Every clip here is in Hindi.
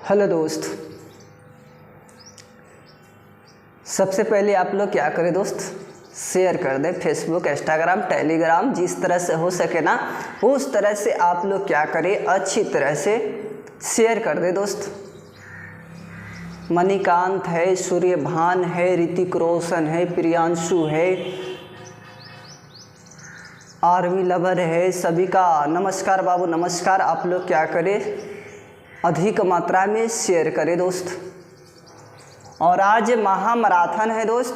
हेलो दोस्त, सबसे पहले आप लोग क्या करें दोस्त, शेयर कर दें फेसबुक, इंस्टाग्राम, टेलीग्राम, जिस तरह से हो सके ना उस तरह से आप लोग क्या करें, अच्छी तरह से शेयर कर दें दोस्त। मणिकांत है, सूर्यभान है, ऋतिक रोशन है, प्रियांशु है, आर्मी लवर है, सभी का नमस्कार बाबू नमस्कार। आप लोग क्या करें, अधिक मात्रा में शेयर करें दोस्त। और आज महामैराथन है दोस्त,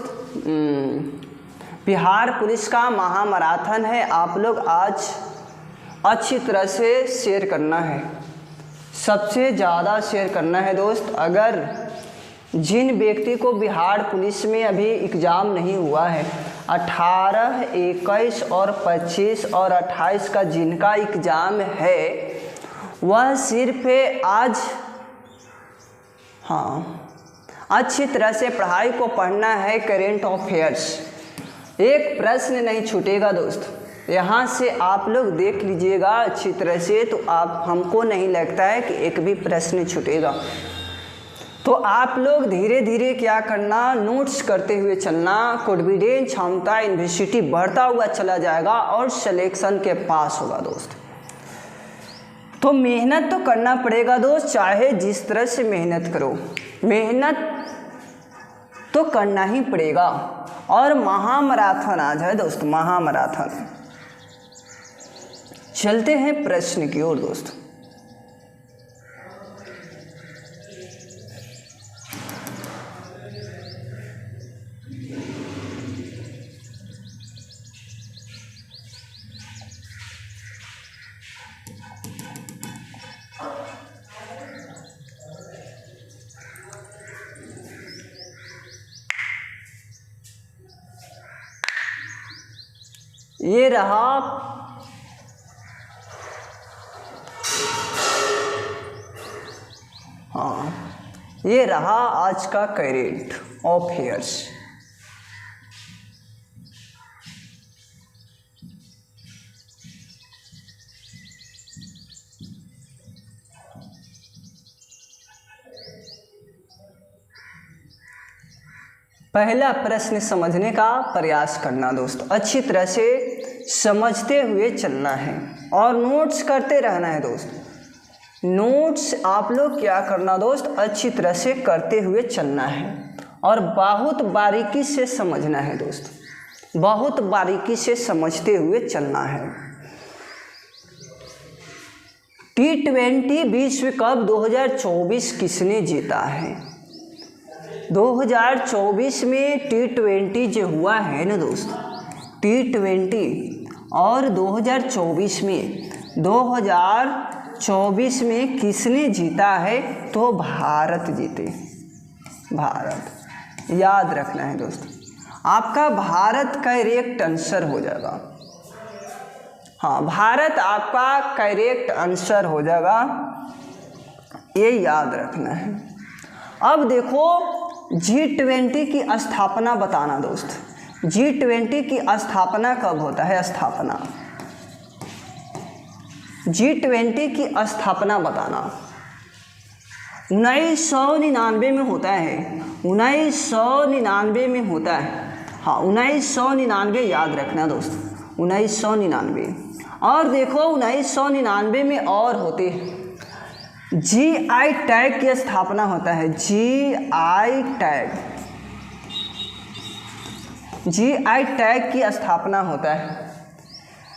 बिहार पुलिस का महामैराथन है। आप लोग आज अच्छी तरह से शेयर करना है, सबसे ज़्यादा शेयर करना है दोस्त। अगर जिन व्यक्ति को बिहार पुलिस में अभी एग्ज़ाम नहीं हुआ है, 18, 21 और 25 और 28 का जिनका एग्ज़ाम है, वह सिर्फ आज अच्छी तरह से पढ़ाई को पढ़ना है। करेंट अफेयर्स एक प्रश्न नहीं छूटेगा दोस्त, यहाँ से आप लोग देख लीजिएगा अच्छी तरह से, तो आप हमको नहीं लगता है कि एक भी प्रश्न छूटेगा। तो आप लोग धीरे धीरे क्या करना, नोट्स करते हुए चलना, कॉन्फिडेंस क्षमता यूनिवर्सिटी बढ़ता हुआ चला जाएगा और सिलेक्शन के पास होगा दोस्त। तो मेहनत तो करना पड़ेगा दोस्त, चाहे जिस तरह से मेहनत करो, मेहनत तो करना ही पड़ेगा। और महामैराथन आज है दोस्त, महामैराथन। चलते हैं प्रश्न की ओर दोस्त। ये रहा ये रहा आज का करेंट अफेयर्स। पहला प्रश्न समझने का प्रयास करना दोस्त, अच्छी तरह से समझते हुए चलना है और नोट्स करते रहना है दोस्त। नोट्स आप लोग क्या करना दोस्त, अच्छी तरह से करते हुए चलना है और बहुत बारीकी से समझना है दोस्त, बहुत बारीकी से समझते हुए चलना है। T20 विश्व कप 2024 किसने जीता है? 2024 में T20 जो हुआ है ना दोस्त, T20 और 2024 में किसने जीता है? तो भारत जीते, भारत। याद रखना है दोस्त, आपका भारत करेक्ट आंसर हो जाएगा। भारत आपका करेक्ट आंसर हो जाएगा, ये याद रखना है। अब देखो G20 की स्थापना बताना दोस्त, G20 की स्थापना कब होता है? स्थापना G20 की स्थापना बताना 1999 में होता है, 1999 में होता है। 1999 याद रखना दोस्त, 1999। और देखो 1999 में और होते हैं, GI टैग की स्थापना होता है, GI टैग की स्थापना होता है।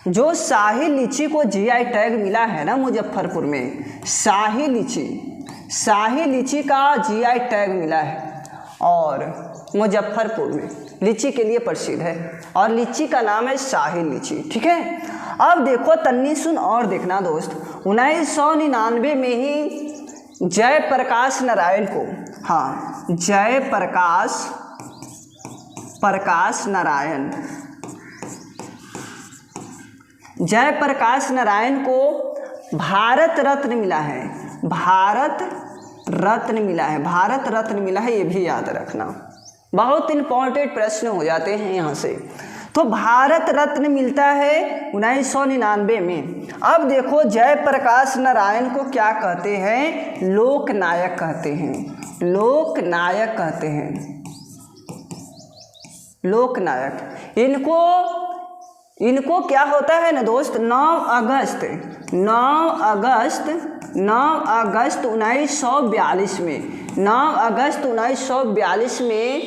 जो शाही लीची को GI टैग मिला है ना मुजफ्फरपुर में, शाही लीची का GI टैग मिला है और मुजफ्फरपुर में लीची के लिए प्रसिद्ध है और लीची का नाम है शाही लीची, ठीक है। अब देखो तन्नी सुन और देखना दोस्त, 1999 में ही जयप्रकाश नारायण को, जयप्रकाश नारायण को भारत रत्न मिला है, भारत रत्न मिला है, ये भी याद रखना। बहुत इंपॉर्टेंट प्रश्न हो जाते हैं यहाँ से। तो भारत रत्न मिलता है 1999 में। अब देखो जयप्रकाश नारायण को क्या कहते हैं, लोकनायक कहते हैं, लोकनायक कहते हैं, लोकनायक। इनको क्या होता है ना दोस्त, 9 अगस्त 1942 में, 9 अगस्त 1942 में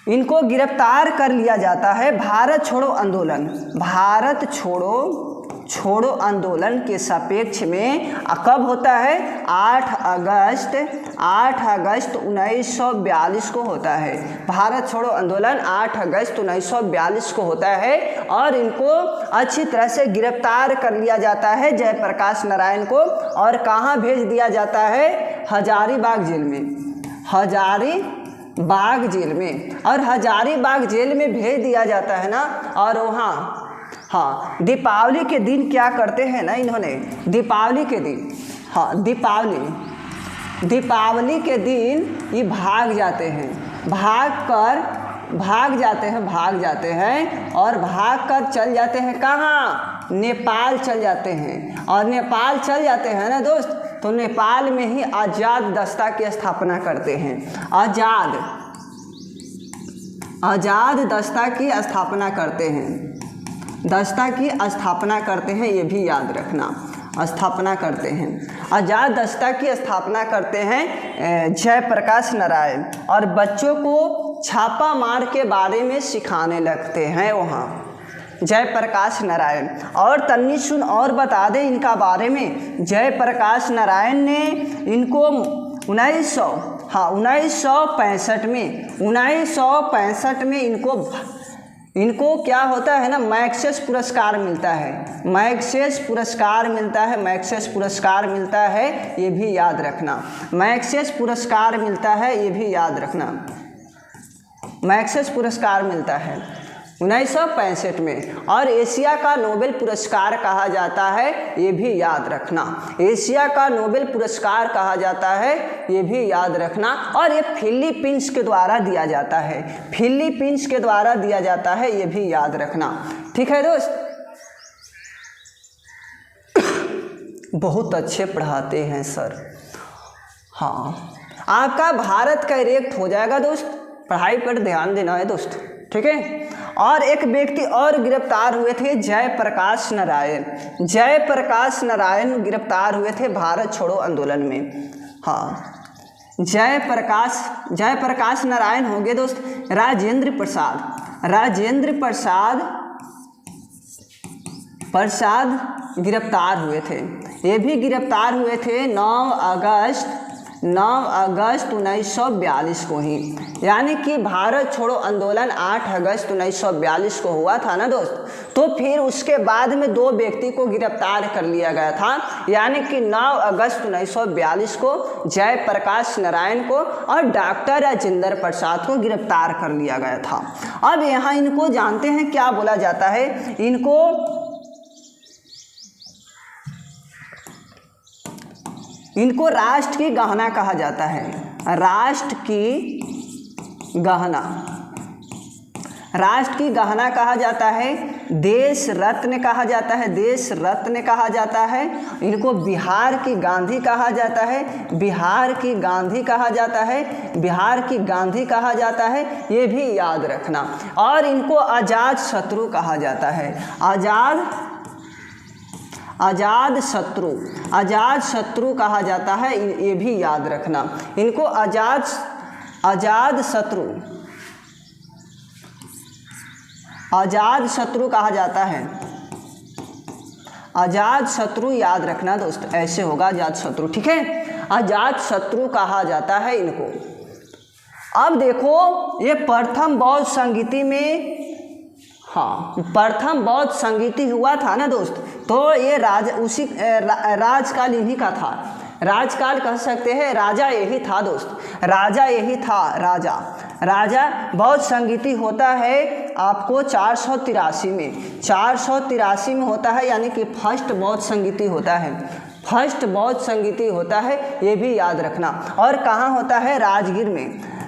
इनको गिरफ्तार कर लिया जाता है भारत छोड़ो आंदोलन, भारत छोड़ो आंदोलन के सापेक्ष में। कब होता है, 8 अगस्त 1942 को होता है। भारत छोड़ो आंदोलन 8 अगस्त 1942 को होता है और इनको अच्छी तरह से गिरफ्तार कर लिया जाता है जयप्रकाश नारायण को, और कहाँ भेज दिया जाता है, हजारीबाग जेल में, हजारीबाग जेल में। और हजारीबाग जेल में भेज दिया जाता है ना, और वहाँ हाँ दीपावली के दिन क्या करते हैं ना इन्होंने, दीपावली के दिन, हाँ दीपावली के दिन ये भाग जाते हैं, भाग जाते हैं और भाग कर चल जाते हैं कहाँ, नेपाल चल जाते हैं। और नेपाल चल जाते हैं ना दोस्त, तो नेपाल में ही आज़ाद दस्ता की स्थापना करते हैं, आज़ाद दस्ता की स्थापना करते हैं, दस्ता की स्थापना करते हैं, ये भी याद रखना, स्थापना करते हैं, आज़ाद दस्ता की स्थापना करते हैं जयप्रकाश नारायण। और बच्चों को छापा मार के बारे में सिखाने लगते हैं वहाँ जयप्रकाश नारायण। और तन्नी सुन और बता दें इनका बारे में, जयप्रकाश नारायण ने इनको 1965 में इनको क्या होता है ना, मैग्सेस पुरस्कार मिलता है, मैग्सेस पुरस्कार मिलता है, ये भी याद रखना, मैग्सेस पुरस्कार मिलता है, ये भी याद रखना, मैग्सेस पुरस्कार मिलता है 1965 में। और एशिया का नोबेल पुरस्कार कहा जाता है, ये भी याद रखना, एशिया का नोबेल पुरस्कार कहा जाता है, ये भी याद रखना। और ये फिलीपींस के द्वारा दिया जाता है, फिलीपींस के द्वारा दिया जाता है, ये भी याद रखना। ठीक है दोस्त, बहुत अच्छे पढ़ाते हैं सर। हाँ, आपका भारत का इरेक्ट हो जाएगा दोस्त, पढ़ाई पर ध्यान देना है दोस्त, ठीक है। और एक व्यक्ति और गिरफ्तार हुए थे, जयप्रकाश नारायण गिरफ्तार हुए थे भारत छोड़ो आंदोलन में। हाँ, जयप्रकाश नारायण हो गए दोस्त। राजेंद्र प्रसाद गिरफ्तार हुए थे, ये भी गिरफ्तार हुए थे 9 अगस्त 1942 को ही। यानी कि भारत छोड़ो आंदोलन 8 अगस्त 1942 को हुआ था ना दोस्त, तो फिर उसके बाद में 2 व्यक्ति को गिरफ्तार कर लिया गया था। यानी कि 9 अगस्त 1942 को जयप्रकाश नारायण को और डॉक्टर राजेंद्र प्रसाद को गिरफ्तार कर लिया गया था। अब यहाँ इनको जानते हैं क्या बोला जाता है, इनको राष्ट्र की गहना कहा जाता है, राष्ट्र की गहना कहा जाता है, देश रत्न कहा जाता है, इनको बिहार की गांधी कहा जाता है, ये भी याद रखना। और इनको आज़ाद शत्रु कहा जाता है, आज़ाद शत्रु कहा जाता है, ये भी याद रखना। इनको आज़ाद शत्रु कहा जाता है, आज़ाद शत्रु याद रखना दोस्त, ऐसे होगा आज़ाद शत्रु, ठीक है। आज़ाद शत्रु कहा जाता है इनको। अब देखो ये प्रथम बौद्ध संगीति में, हाँ प्रथम बौद्ध संगीति हुआ था ना दोस्त, तो ये राजकाल इन्हीं का था, राजकाल कह सकते हैं, राजा यही था दोस्त, राजा बौद्ध संगीति होता है आपको 483 में होता है, यानी कि फर्स्ट बौद्ध संगीति होता है, ये भी याद रखना। और कहाँ होता है, राजगीर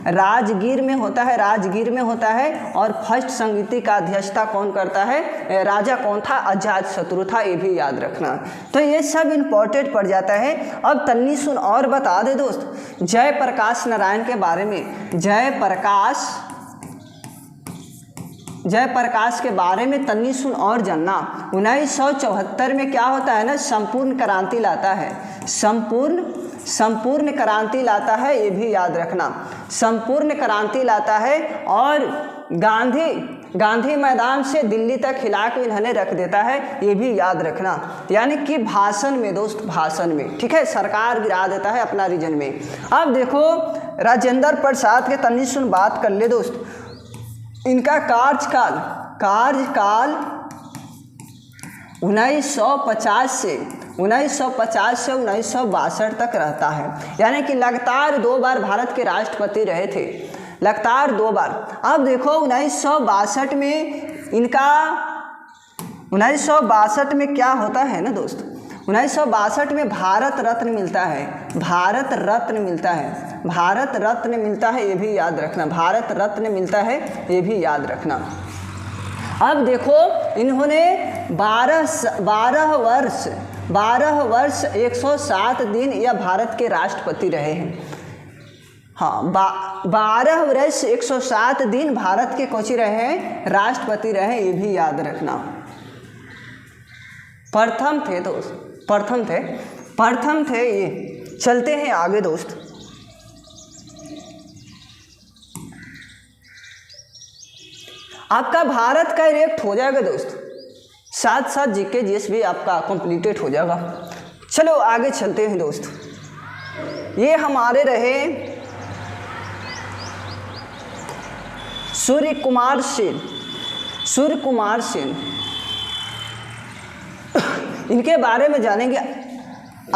राजगीर में होता है, राजगीर में होता है। और फर्स्ट समिति का अध्यक्षता कौन करता है, राजा कौन था, अजातशत्रु था, ये भी याद रखना। तो ये सब इम्पोर्टेंट पड़ जाता है। अब तन्नी सुन और बता दे दोस्त, जयप्रकाश नारायण के बारे में, जयप्रकाश के बारे में तन्नी सुन और जानना। 1974 में क्या होता है ना, संपूर्ण क्रांति लाता है, संपूर्ण क्रांति लाता है, ये भी याद रखना, संपूर्ण क्रांति लाता है। और गांधी मैदान से दिल्ली तक हिला के इन्होंने रख देता है, ये भी याद रखना। यानी कि भाषण में दोस्त, भाषण में, ठीक है, सरकार गिरा देता है अपना रीजन में। अब देखो राजेंद्र प्रसाद के तन्नी सुन बात कर ले दोस्त। इनका कार्यकाल 1950 से 1962 तक रहता है। यानी कि लगातार 2 बार भारत के राष्ट्रपति रहे थे, लगातार 2 बार। अब देखो 1962 में इनका 1962 में क्या होता है ना दोस्त, 1962 में भारत रत्न मिलता है, भारत रत्न मिलता है, भारत रत्न मिलता है, ये भी याद रखना, भारत रत्न मिलता है, ये भी याद रखना। अब देखो इन्होंने 12 वर्ष 107 दिन यह भारत के राष्ट्रपति रहे हैं। हाँ, 12 वर्ष 107 दिन भारत के कोची रहे हैं, राष्ट्रपति रहे, ये भी याद रखना। प्रथम थे दोस्त, प्रथम थे ये। चलते हैं आगे दोस्त। आपका भारत का रिएक्ट हो जाएगा दोस्त, साथ साथ जीके जीएस भी आपका कंप्लीटेड हो जाएगा। चलो आगे चलते हैं दोस्त। ये हमारे रहे सूर्य कुमार सेन। इनके बारे में जानेंगे।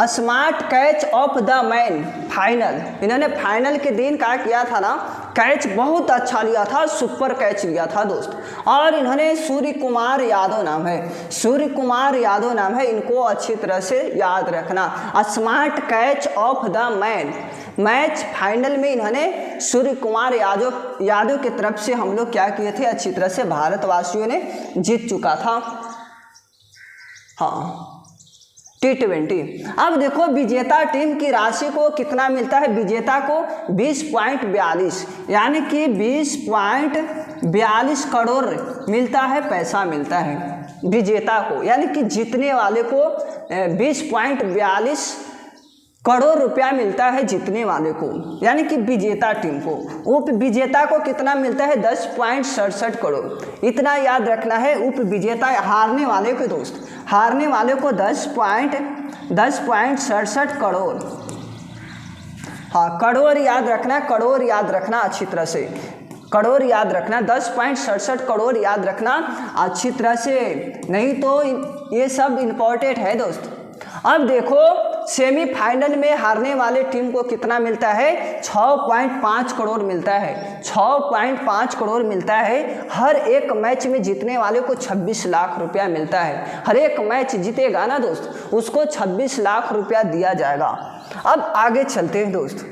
Smart catch of the man final, इन्होंने फाइनल के दिन क्या किया था ना, कैच बहुत अच्छा लिया था, सुपर कैच लिया था दोस्त। और इन्होंने सूर्य कुमार यादव नाम है, इनको अच्छी तरह से याद रखना। Smart catch of the man, match final में इन्होंने सूर्य कुमार यादव की तरफ से हम लोग क्या किए थे, अच्छी तरह से भारतवासियों ने जीत चुका था। हाँ, T20। अब देखो विजेता टीम की राशि को कितना मिलता है, विजेता को 20.42, यानी कि 20.42 करोड़ मिलता है, पैसा मिलता है विजेता को, यानी कि जीतने वाले को 20.42 करोड़ रुपया मिलता है जीतने वाले को, यानी कि विजेता टीम को। उप विजेता को कितना मिलता है, 10.67 करोड़, इतना याद रखना है। उप विजेता हारने वाले को दोस्त, हारने वाले को 10.67 करोड़। हाँ, करोड़ याद रखना, करोड़ याद रखना अच्छी तरह से, करोड़ याद रखना, 10.67 करोड़ याद रखना अच्छी तरह से, नहीं तो ये सब इम्पोर्टेंट है दोस्त। अब देखो सेमीफाइनल में हारने वाले टीम को कितना मिलता है, 6.5 करोड़ मिलता है, 6.5 करोड़ मिलता है। हर एक मैच में जीतने वाले को 26 लाख रुपया मिलता है, हर एक मैच जीतेगा ना दोस्त उसको 26 लाख रुपया दिया जाएगा। अब आगे चलते हैं दोस्त।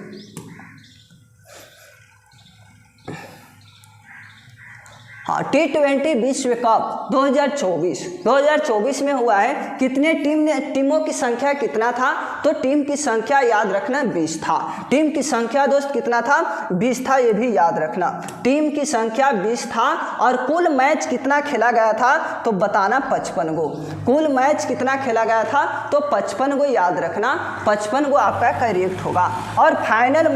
हाँ, T20 विश्व कप 2024 में हुआ है। कितने टीमों की संख्या कितना था, तो टीम की संख्या याद रखना 20 था। टीम की संख्या दोस्त कितना था, 20 था, ये भी याद रखना। टीम की संख्या 20 था। और कुल मैच कितना खेला गया था, तो बताना 55 गो। कुल मैच कितना खेला गया था, तो 55 गो याद रखना, 55 गो आपका करेक्ट होगा। और फाइनल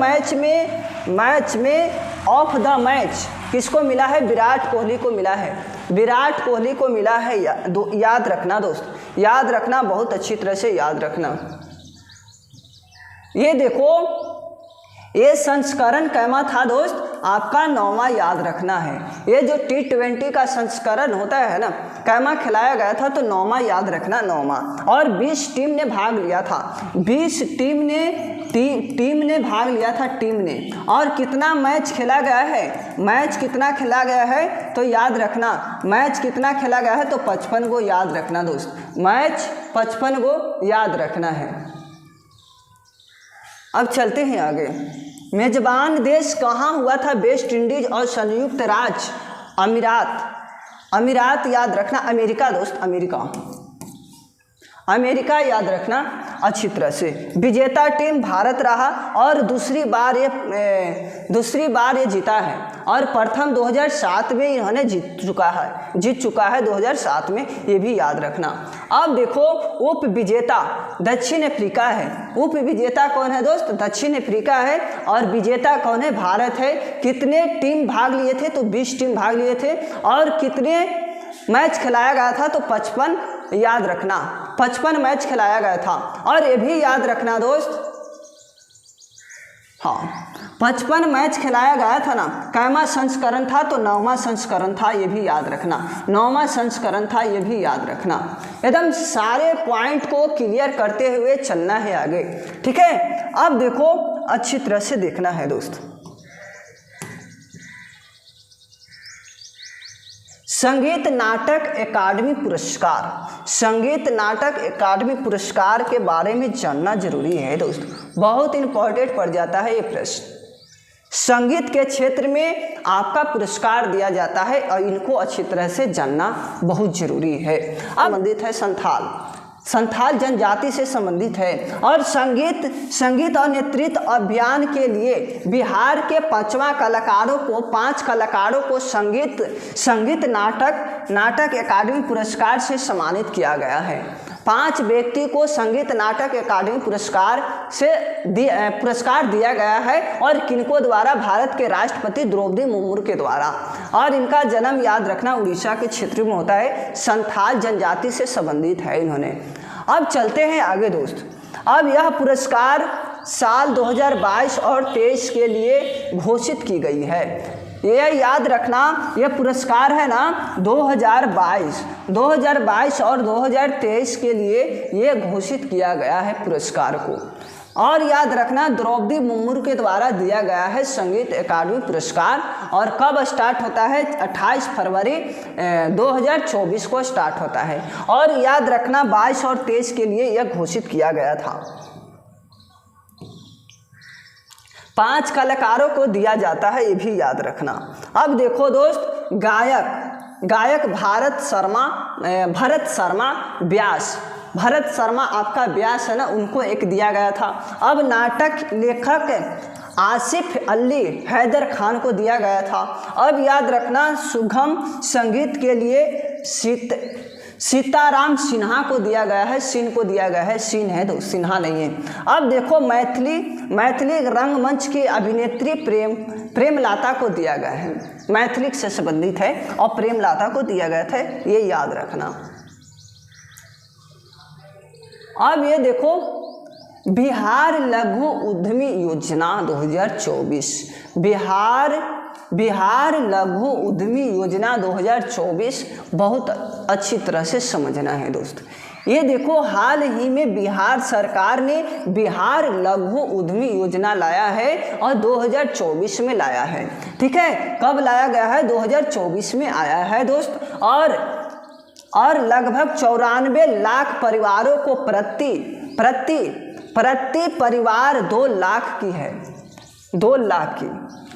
मैच में ऑफ द मैच किसको मिला है, विराट कोहली को मिला है, विराट कोहली को मिला है। याद रखना दोस्त, याद रखना, बहुत अच्छी तरह से याद रखना। ये देखो ये संस्करण कैमा था दोस्त, आपका 9वां याद रखना है। ये जो T20 का संस्करण होता है ना, कैमा खिलाया गया था, तो 9वां याद रखना, 9वां। और 20 टीम ने भाग लिया था, 20 टीम ने भाग लिया था, टीम ने। और कितना मैच खेला गया है, मैच कितना खेला गया है, तो याद रखना, मैच कितना खेला गया है, तो 55 गो याद रखना दोस्त, मैच 55 गो याद रखना है। अब चलते हैं आगे। मेजबान देश कहाँ हुआ था? वेस्ट इंडीज और संयुक्त राज्य अमीरात याद रखना, अमेरिका दोस्त, अमेरिका याद रखना अच्छी तरह से। विजेता टीम भारत रहा और दूसरी बार ये जीता है और प्रथम 2007 में इन्होंने जीत चुका है 2007 में, ये भी याद रखना। अब देखो उप विजेता दक्षिण अफ्रीका है। उप विजेता कौन है दोस्त? दक्षिण अफ्रीका है। और विजेता कौन है? भारत है। कितने टीम भाग लिए थे? तो 20 टीम भाग लिए थे। और कितने मैच खिलाया गया था? तो 55 याद रखना, 55 मैच खिलाया गया था। और ये भी याद रखना दोस्त, हाँ 55 मैच खिलाया गया था ना। कैमा संस्करण था? तो 9वां संस्करण था, ये भी याद रखना, 9वां संस्करण था, ये भी याद रखना। एकदम सारे पॉइंट को क्लियर करते हुए चलना है आगे, ठीक है। अब देखो अच्छी तरह से देखना है दोस्त, संगीत नाटक अकादमी पुरस्कार, संगीत नाटक अकादमी पुरस्कार के बारे में जानना जरूरी है दोस्त, बहुत इंपॉर्टेंट पड़ जाता है ये प्रश्न। संगीत के क्षेत्र में आपका पुरस्कार दिया जाता है और इनको अच्छी तरह से जानना बहुत जरूरी है। संबंधित है संथाल जनजाति से संबंधित है। और संगीत और नेतृत्व अभियान के लिए बिहार के 5 कलाकारों को संगीत नाटक अकादमी पुरस्कार से सम्मानित किया गया है। 5 व्यक्ति को संगीत नाटक अकादमी पुरस्कार दिया गया है। और किनको द्वारा? भारत के राष्ट्रपति द्रौपदी मुर्मू के द्वारा। और इनका जन्म याद रखना उड़ीसा के क्षेत्र में होता है। संथाल जनजाति से संबंधित है इन्होंने। अब चलते हैं आगे दोस्त। अब यह पुरस्कार साल 2022 और 23 के लिए घोषित की गई है। ये याद रखना, ये पुरस्कार है ना 2022 और 2023 के लिए ये घोषित किया गया है पुरस्कार को। और याद रखना द्रौपदी मुर्मू के द्वारा दिया गया है संगीत अकादमी पुरस्कार। और कब स्टार्ट होता है? 28 फरवरी 2024 को स्टार्ट होता है। और याद रखना 22 और 23 के लिए यह घोषित किया गया था। 5 कलाकारों को दिया जाता है, ये भी याद रखना। अब देखो दोस्त, गायक भरत शर्मा आपका व्यास है ना, उनको एक दिया गया था। अब नाटक लेखक आसिफ अली हैदर खान को दिया गया था। अब याद रखना सुगम संगीत के लिए सीताराम सिन्हा को दिया गया है। सीन है तो सिन्हा नहीं है। अब देखो मैथिली रंगमंच की अभिनेत्री प्रेमलता को दिया गया है, मैथिली से संबंधित है और प्रेमलता को दिया गया था, ये याद रखना। अब ये देखो बिहार लघु उद्यमी योजना 2024, बिहार लघु उद्यमी योजना 2024 बहुत अच्छी तरह से समझना है दोस्त। ये देखो हाल ही में बिहार सरकार ने बिहार लघु उद्यमी योजना लाया है और 2024 में लाया है, ठीक है। कब लाया गया है? 2024 में आया है दोस्त। और लगभग 94 लाख परिवारों को प्रति परिवार 2 लाख की है, 2 लाख की,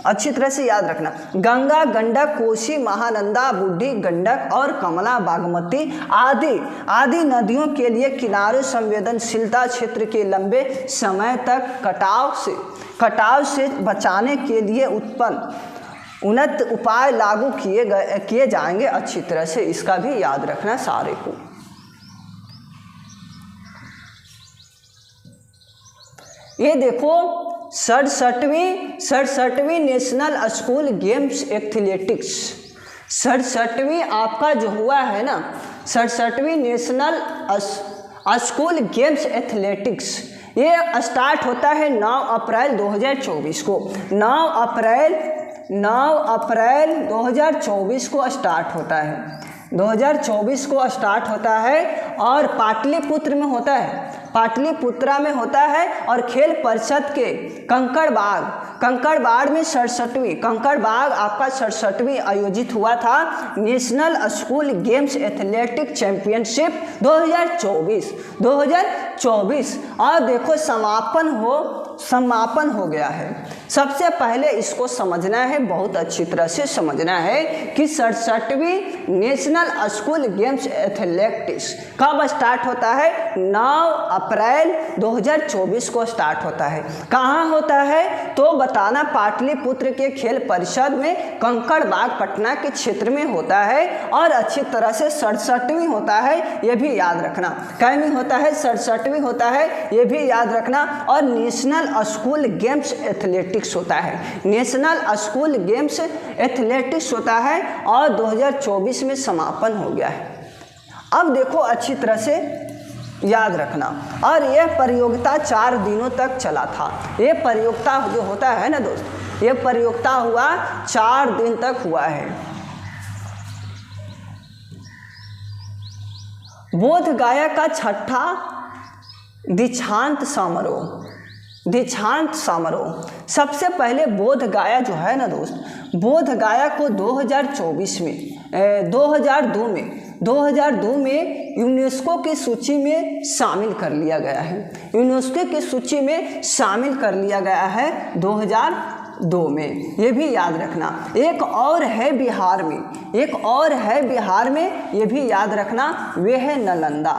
अच्छी तरह से याद रखना। गंगा, गंडक, कोसी, महानंदा, बूढ़ी गंडक और कमला, बागमती आदि नदियों के लिए किनारे संवेदनशीलता क्षेत्र के लंबे समय तक कटाव से बचाने के लिए उन्नत उपाय लागू किए जाएंगे अच्छी तरह से, इसका भी याद रखना सारे को। ये देखो 67वीं नेशनल स्कूल गेम्स एथलेटिक्स, 67वीं आपका जो हुआ है ना 67वीं नेशनल स्कूल गेम्स एथलेटिक्स, ये स्टार्ट होता है 9 अप्रैल 2024 को। 9 अप्रैल 2024 को स्टार्ट होता है, 2024 को स्टार्ट होता है। और पाटलिपुत्र में होता है, पाटलिपुत्रा में होता है। और खेल परिषद के कंकड़बाग में 67वीं कंकड़बाग आपका 67वीं आयोजित हुआ था national school games athletic championship 2024। और देखो समापन हो गया है। सबसे पहले इसको समझना है, बहुत अच्छी तरह से समझना है कि 67वीं नेशनल स्कूल गेम्स एथलेटिक्स कब स्टार्ट होता है? 9 अप्रैल 2024 को स्टार्ट होता है। कहाँ होता है तो बताना, पाटलिपुत्र के खेल परिषद में कंकड़बाग पटना के क्षेत्र में होता है। और अच्छी तरह से 67वीं होता है, ये भी याद रखना। कैवीं होता है? 67वीं होता है, ये भी याद रखना। और नेशनल स्कूल गेम्स एथलेटिक्स होता है, नेशनल स्कूल गेम्स एथलेटिक्स होता है। और 2024 में समापन हो गया है। अब देखो अच्छी तरह से याद रखना। और यह प्रतियोगिता 4 दिनों तक चला था। ये प्रतियोगिता जो होता है ना दोस्त, ये प्रतियोगिता हुआ 4 दिन तक हुआ है। बोध गया का 6ठा दीक्षांत समारोह। सबसे पहले बोध गया जो है ना दोस्त, बोध गया को 2002 में यूनेस्को की सूची में शामिल कर लिया गया है। यूनेस्को की सूची में शामिल कर लिया गया है 2002 में, ये भी याद रखना। एक और है बिहार में, ये भी याद रखना, वे है नालंदा।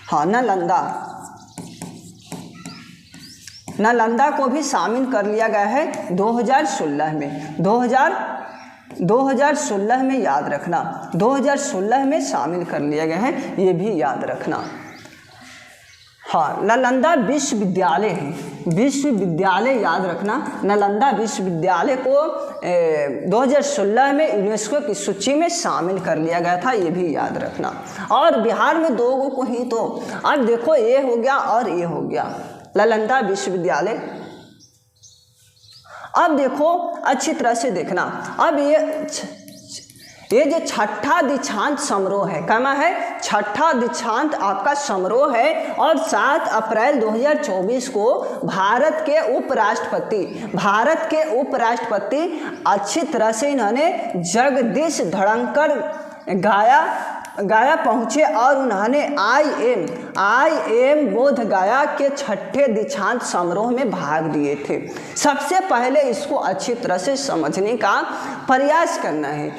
हाँ, नालंदा को भी शामिल कर लिया गया है 2016 में। 2016 में याद रखना, 2016 में शामिल कर लिया गया है, ये भी याद रखना। हाँ, नालंदा विश्वविद्यालय है, विश्वविद्यालय याद रखना। नालंदा विश्वविद्यालय को 2016 में यूनेस्को की सूची में शामिल कर लिया गया था, ये भी याद रखना। और बिहार में 2 को ही तो, अब देखो ये हो गया और ये हो गया, नालंदा विश्वविद्यालय। अब देखो अच्छी तरह से देखना। अब ये जो 6ठा दीक्षांत समारोह है, कमा है 6ठा दीक्षांत आपका समारोह है। और 7 अप्रैल 2024 को भारत के उपराष्ट्रपति अच्छी तरह से इन्होंने जगदीश धड़ंकर गया पहुँचे और उन्होंने IIM बोध गया के 6ठे दीक्षांत समारोह में भाग लिए थे। सबसे पहले इसको अच्छी तरह से समझने का प्रयास करना है।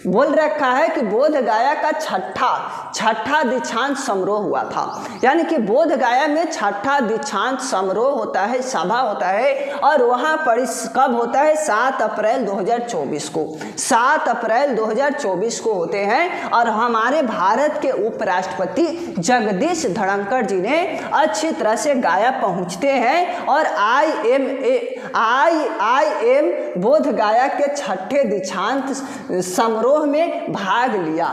बोल रखा है कि बोध गया का 6ठा दीक्षांत समारोह हुआ था, यानी कि बोध गया में 6ठा दीक्षांत समारोह होता है, सभा होता है। और वहाँ पर कब होता है? 7 अप्रैल 2024 को, 7 अप्रैल 2024 को होते हैं। और हमारे भारत के उपराष्ट्रपति जगदीश धड़ंकर जी ने अच्छी तरह से गया पहुंचते हैं और IIM बोध गया के 6ठे दीक्षांत समारोह में भाग लिया।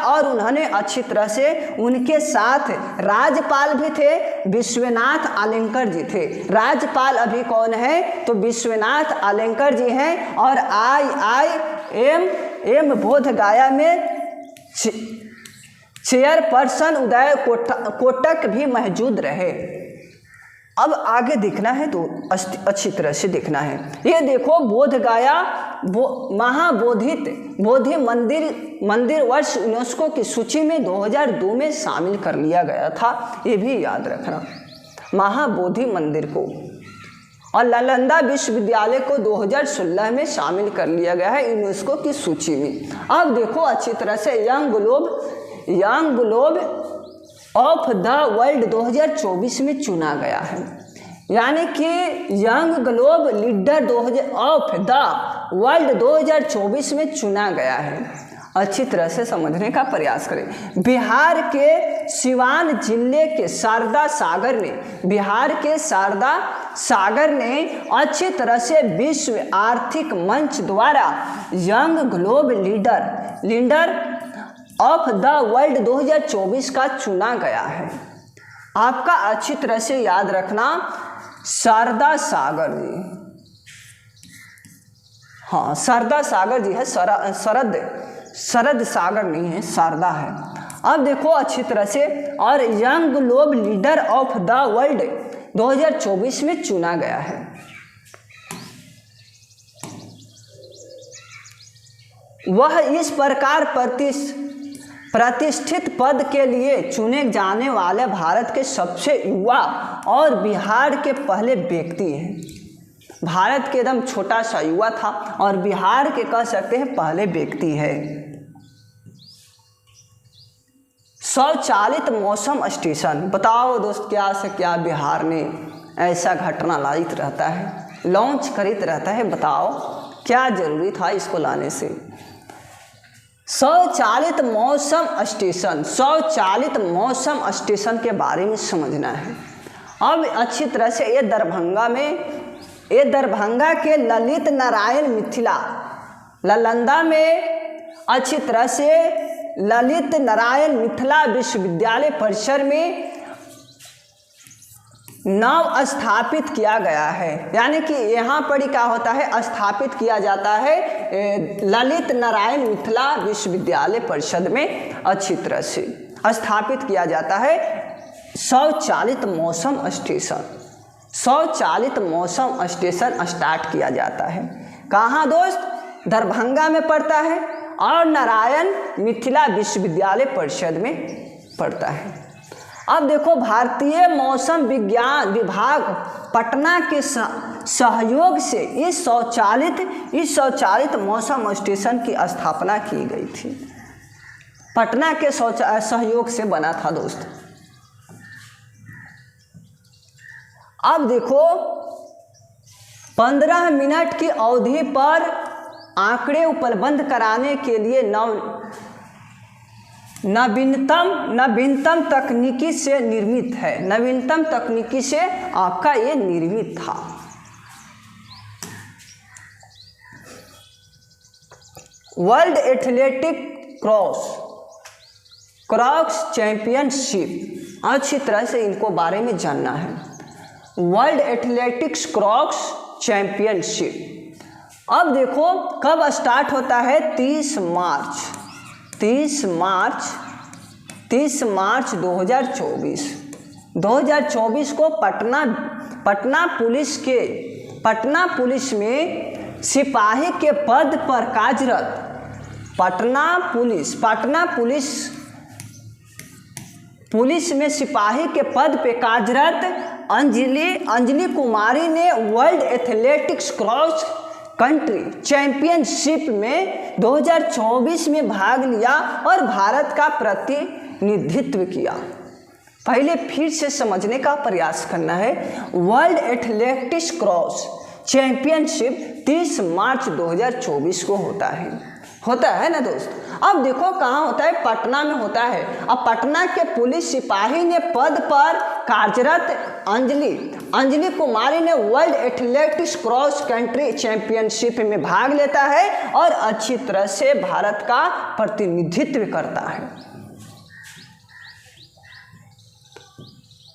और उन्होंने अच्छी तरह से, उनके साथ राज्यपाल भी थे, विश्वनाथ आलेंकर जी थे। राज्यपाल अभी कौन है तो विश्वनाथ आलेंकर जी हैं। और IIM बोध गया में चेयरपर्सन उदय कोटक भी मौजूद रहे। अब आगे देखना है तो अच्छी तरह से देखना है। ये देखो बोध गया बोधि मंदिर वर्ष यूनेस्को की सूची में 2002 में शामिल कर लिया गया था, ये भी याद रखना, महाबोधि मंदिर को। और नालंदा विश्वविद्यालय को 2016 में शामिल कर लिया गया है यूनेस्को की सूची में। अब देखो अच्छी तरह से young globe of the world 2024 में चुना गया है, यानी कि young globe leader of the world 2024 में चुना गया है। अच्छी तरह से समझने का प्रयास करें। बिहार के सिवान जिले के शारदा सागर ने अच्छी तरह से विश्व आर्थिक मंच द्वारा young globe leader of the world 2024 का चुना गया है। आपका अच्छी तरह से याद रखना, शारदा सागर जी, हाँ शारदा सागर जी है, शरद सागर नहीं है, शारदा है। अब देखो अच्छी तरह से, और young globe leader of the world 2024 में चुना गया है। वह इस प्रकार प्रतिष्ठित पद के लिए चुने जाने वाले भारत के सबसे युवा और बिहार के पहले व्यक्ति हैं। भारत के एकदम छोटा सा युवा था और बिहार के कह सकते हैं पहले व्यक्ति है। स्वचालित मौसम स्टेशन, बताओ दोस्त क्या से क्या बिहार ने ऐसा घटना लाइत रहता है, लॉन्च करित रहता है, बताओ क्या जरूरी था इसको लाने से। स्वचालित मौसम स्टेशन, स्वचालित मौसम स्टेशन के बारे में समझना है। अब अच्छी तरह से ये दरभंगा के ललित नारायण मिथिला, नालंदा में अच्छी तरह से ललित नारायण मिथिला विश्वविद्यालय परिसर में नव स्थापित किया गया है। यानी कि यहाँ पर क्या होता है, स्थापित किया जाता है ललित नारायण मिथिला विश्वविद्यालय परिषद में अच्छी तरह से स्थापित किया जाता है स्वचालित मौसम स्टेशन। स्वचालित मौसम स्टेशन स्टार्ट किया जाता है कहाँ दोस्त, दरभंगा में पड़ता है और नारायण मिथिला विश्वविद्यालय परिषद में पड़ता है। अब देखो भारतीय मौसम विज्ञान विभाग पटना के सहयोग से इस स्वचालित मौसम स्टेशन की स्थापना की गई थी। पटना के सहयोग से बना था दोस्त। अब देखो 15 मिनट की अवधि पर आंकड़े उपलब्ध कराने के लिए नवीनतम तकनीकी से निर्मित है। नवीनतम तकनीकी से आपका ये निर्मित था। वर्ल्ड एथलेटिक क्रॉस चैंपियनशिप, अच्छी तरह से इनको बारे में जानना है। वर्ल्ड एथलेटिक्स क्रॉस चैंपियनशिप अब देखो कब स्टार्ट होता है, 30 मार्च 2024 को पटना पुलिस में सिपाही के पद पर कार्यरत पुलिस में सिपाही के पद पे कार्यरत अंजलि कुमारी ने world athletics cross country championship में 2024 में भाग लिया और भारत का प्रतिनिधित्व किया। पहले फिर से समझने का प्रयास करना है। वर्ल्ड एथलेटिक्स क्रॉस चैंपियनशिप 30 मार्च 2024 को होता है ना दोस्त। अब देखो कहाँ होता है, पटना में होता है। अब पटना के पुलिस सिपाही ने पद पर कार्यरत अंजलि कुमारी ने world athletics cross country championship में भाग लेता है और अच्छी तरह से भारत का प्रतिनिधित्व करता है।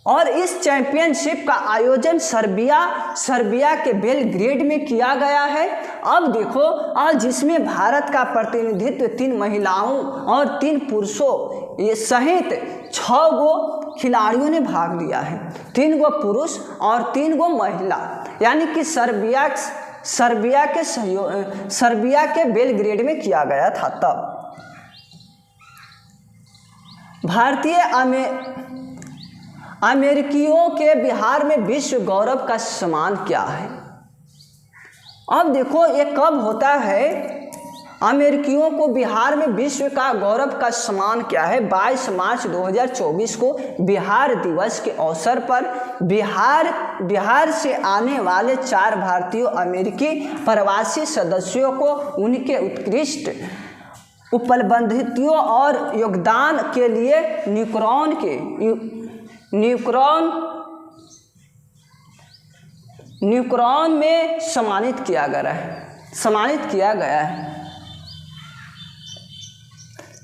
और इस चैंपियनशिप का आयोजन सर्बिया के बेलग्रेड में किया गया है। अब देखो और जिसमें भारत का प्रतिनिधित्व 3 महिलाओं और 3 पुरुषों ये सहित 6 गो खिलाड़ियों ने भाग लिया है। 3 गो पुरुष और 3 गो महिला, यानी कि सर्बिया के बेलग्रेड में किया गया था। तब भारतीय अमेरिकियों के बिहार में विश्व गौरव का सम्मान क्या है। अब देखो ये कब होता है, अमेरिकियों को बिहार में विश्व का गौरव का सम्मान क्या है। 22 मार्च 2024 को बिहार दिवस के अवसर पर बिहार से आने वाले 4 भारतीय अमेरिकी प्रवासी सदस्यों को उनके उत्कृष्ट उपलब्धियों और योगदान के लिए न्यूक्रॉन में सम्मानित किया गया है।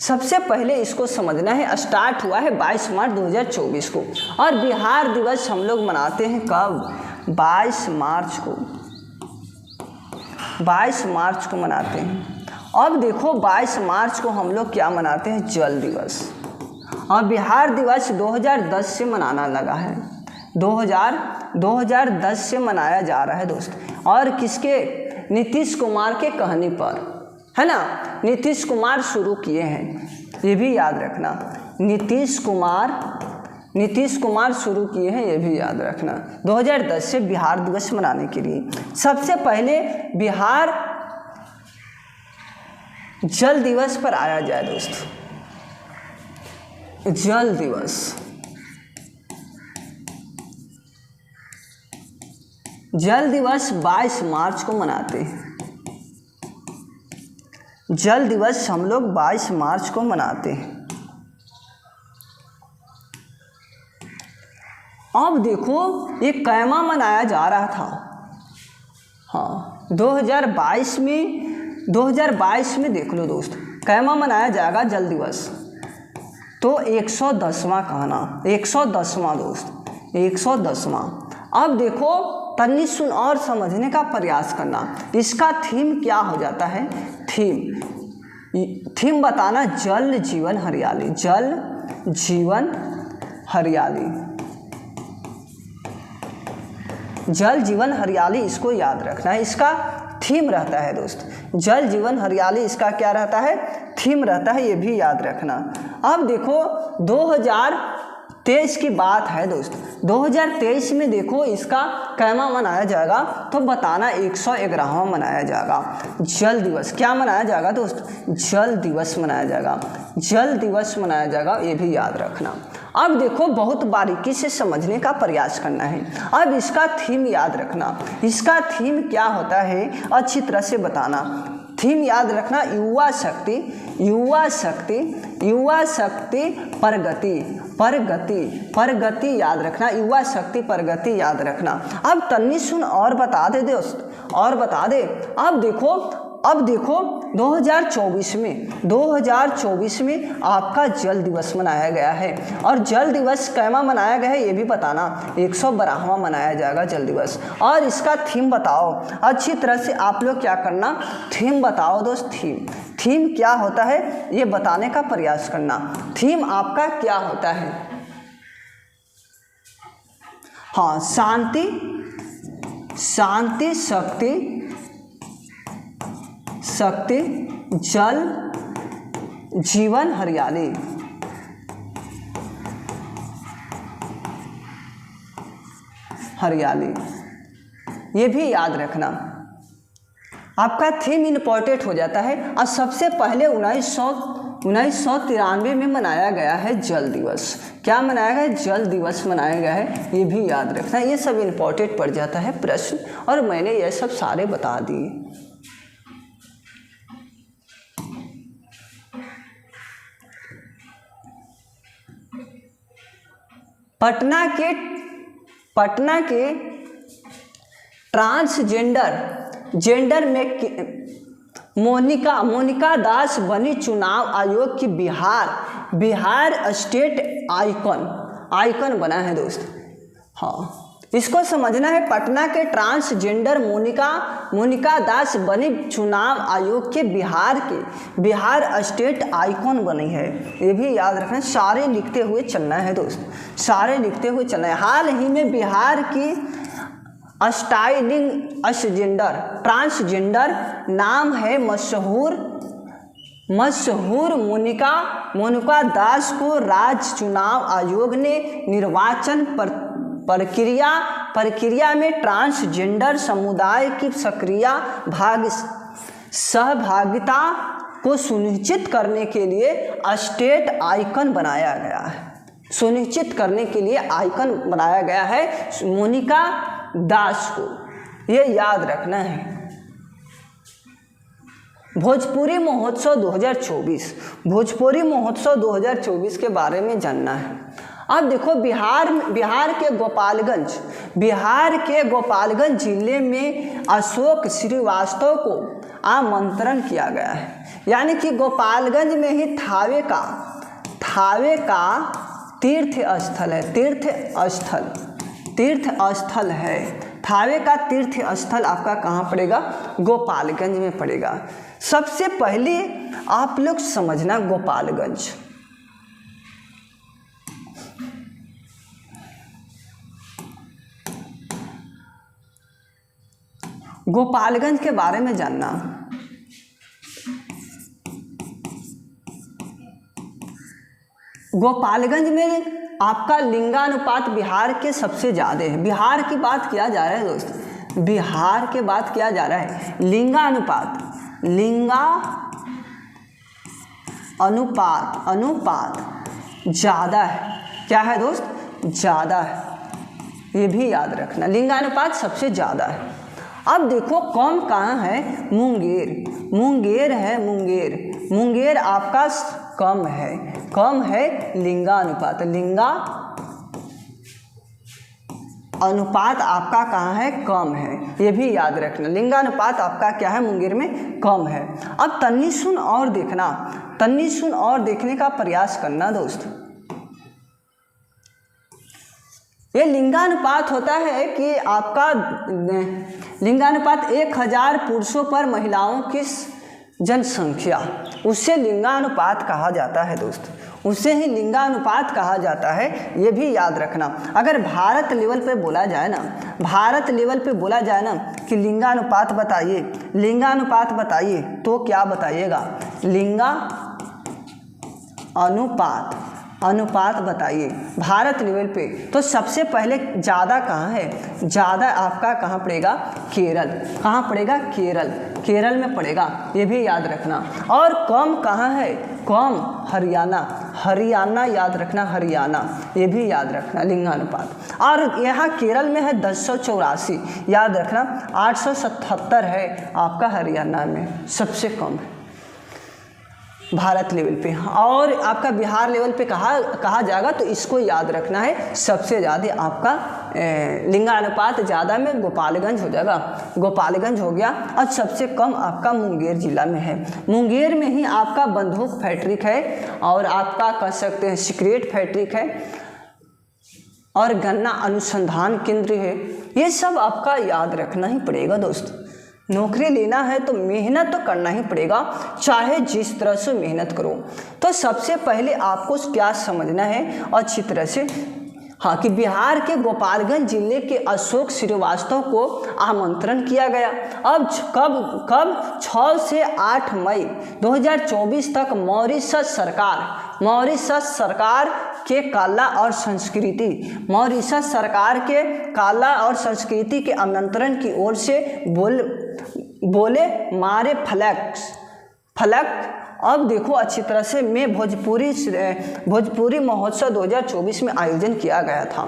सबसे पहले इसको समझना है, स्टार्ट हुआ है 22 मार्च 2024 को और बिहार दिवस हम लोग मनाते हैं कब, 22 मार्च को मनाते हैं। अब देखो 22 मार्च को हम लोग क्या मनाते हैं, जल दिवस। और बिहार दिवस 2010 से मनाना लगा है, 2010 से मनाया जा रहा है दोस्त। और किसके? नीतीश कुमार के कहने पर, है ना, नीतीश कुमार शुरू किए हैं, ये भी याद रखना। नीतीश कुमार शुरू किए हैं, ये भी याद रखना। 2010 से बिहार दिवस मनाने के लिए सबसे पहले बिहार जल दिवस पर आया जाए दोस्त। जल दिवस, जल दिवस 22 मार्च को मनाते हैं। जल दिवस हम लोग 22 मार्च को मनाते हैं। अब देखो ये कैमा मनाया जा रहा था, हाँ 2022 में देख लो दोस्त, कैमा मनाया जाएगा जल दिवस, तो 110वां कहना, 110वां दोस्त, 110वां। अब देखो तन्नी सुन और समझने का प्रयास करना, इसका थीम क्या हो जाता है? थीम बताना, जल जीवन हरियाली, जल जीवन हरियाली, जल जीवन हरियाली, इसको याद रखना है, इसका थीम रहता है दोस्त। जल जीवन हरियाली इसका क्या रहता है? थीम रहता है, ये भी याद रखना। अब देखो 2023 की बात है दोस्त, 2023 में देखो इसका कैमा मनाया जाएगा, तो बताना 111वां मनाया जाएगा जल दिवस। क्या मनाया जाएगा दोस्त? जल दिवस मनाया जाएगा, जल दिवस मनाया जाएगा, ये भी याद रखना। अब देखो बहुत बारीकी से समझने का प्रयास करना है। अब इसका थीम याद रखना, इसका थीम क्या होता है अच्छी तरह से बताना। थीम याद रखना, युवा शक्ति, युवा शक्ति, युवा शक्ति प्रगति, प्रगति, प्रगति याद रखना, युवा शक्ति प्रगति याद रखना। अब तन्नी सुन और बता दे दोस्त, और बता दे। अब देखो 2024 में आपका जल दिवस मनाया गया है, और जल दिवस कैमा मनाया गया है ये भी बताना, 112वां मनाया जाएगा जल दिवस। और इसका थीम बताओ अच्छी तरह से, आप लोग क्या करना, थीम बताओ दोस्त। थीम क्या होता है ये बताने का प्रयास करना। थीम आपका क्या होता है? हाँ, शांति, शांति, शक्ति, जल जीवन हरियाली, हरियाली, ये भी याद रखना। आपका थीम इम्पोर्टेंट हो जाता है। और सबसे पहले 1993 में मनाया गया है जल दिवस। क्या मनाया गया है? जल दिवस मनाया गया है, ये भी याद रखना। ये सब इम्पोर्टेंट पड़ जाता है प्रश्न, और मैंने ये सब सारे बता दिए। पटना के ट्रांसजेंडर में मोनिका दास बनी चुनाव आयोग की बिहार स्टेट आइकन बना है दोस्त। हाँ, इसको समझना है। पटना के ट्रांसजेंडर मोनिका दास बनी चुनाव आयोग के बिहार स्टेट आइकॉन बनी है, ये भी याद रखना। सारे लिखते हुए चलना है दोस्त, सारे लिखते हुए चलना है। हाल ही में बिहार की ट्रांसजेंडर नाम है मशहूर मोनिका दास को राज्य चुनाव आयोग ने निर्वाचन प्रक्रिया में ट्रांसजेंडर समुदाय की सक्रिय सहभागिता को सुनिश्चित करने के लिए स्टेट आइकन बनाया गया है। सुनिश्चित करने के लिए आइकन बनाया गया है मोनिका दास को, ये याद रखना है। भोजपुरी महोत्सव 2024 के बारे में जानना है। अब देखो बिहार के गोपालगंज जिले में अशोक श्रीवास्तव को आमंत्रण किया गया है। यानी कि गोपालगंज में ही थावे का तीर्थ स्थल है। थावे का तीर्थ स्थल आपका कहाँ पड़ेगा? गोपालगंज में पड़ेगा। सबसे पहले आप लोग समझना गोपालगंज के बारे में जानना। गोपालगंज में आपका लिंगानुपात बिहार के सबसे ज़्यादा है। बिहार की बात किया जा रहा है दोस्त, बिहार के बात किया जा रहा है। लिंगानुपात, अनुपात ज़्यादा है। क्या है दोस्त? ज़्यादा है, ये भी याद रखना। लिंगानुपात सबसे ज़्यादा है। अब देखो कम कहाँ है? मुंगेर है। मुंगेर आपका कम है लिंगानुपात। अनुपात आपका कहाँ है? कम है, ये भी याद रखना। लिंगानुपात आपका क्या है? मुंगेर में कम है। अब तन्नी सुन और देखने का प्रयास करना दोस्त। ये लिंगानुपात होता है कि आपका लिंगानुपात 1000 पुरुषों पर महिलाओं की जनसंख्या, उससे लिंगानुपात कहा जाता है दोस्त, उससे ही लिंगानुपात कहा जाता है, ये भी याद रखना। अगर भारत लेवल पे बोला जाए ना कि लिंगानुपात बताइए तो क्या बताइएगा? अनुपात बताइए भारत लेवल पे। तो सबसे पहले ज़्यादा कहाँ है? ज़्यादा आपका कहाँ पड़ेगा? केरल। कहाँ पड़ेगा? केरल में पड़ेगा, ये भी याद रखना। और कम कहाँ है? कम हरियाणा याद रखना, हरियाणा, ये भी याद रखना लिंगानुपात। और यहाँ केरल में है 1084, याद रखना। 877 है आपका हरियाणा में, सबसे कम है भारत लेवल पे। और आपका बिहार लेवल पे कहा जाएगा तो इसको याद रखना है, सबसे ज़्यादा आपका लिंगानुपात ज़्यादा में गोपालगंज हो जाएगा, गोपालगंज हो गया। और सबसे कम आपका मुंगेर जिला में है। मुंगेर में ही आपका बंदूक फैक्ट्रिक है, और आपका कह सकते हैं सिगरेट फैक्ट्रिक है, और गन्ना अनुसंधान केंद्र है। ये सब आपका याद रखना ही पड़ेगा दोस्त। नौकरी लेना है तो मेहनत तो करना ही पड़ेगा, चाहे जिस तरह से मेहनत करो। तो सबसे पहले आपको क्या समझना है अच्छी तरह से, हाँ, कि बिहार के गोपालगंज जिले के अशोक श्रीवास्तव को आमंत्रण किया गया। अब कब 6 से 8 मई 2024 तक मॉरिशस सरकार के कला और संस्कृति के आमंत्रण की ओर से बोले मारे फलक। अब देखो अच्छी तरह से मैं भोजपुरी महोत्सव 2024 में आयोजन किया गया था।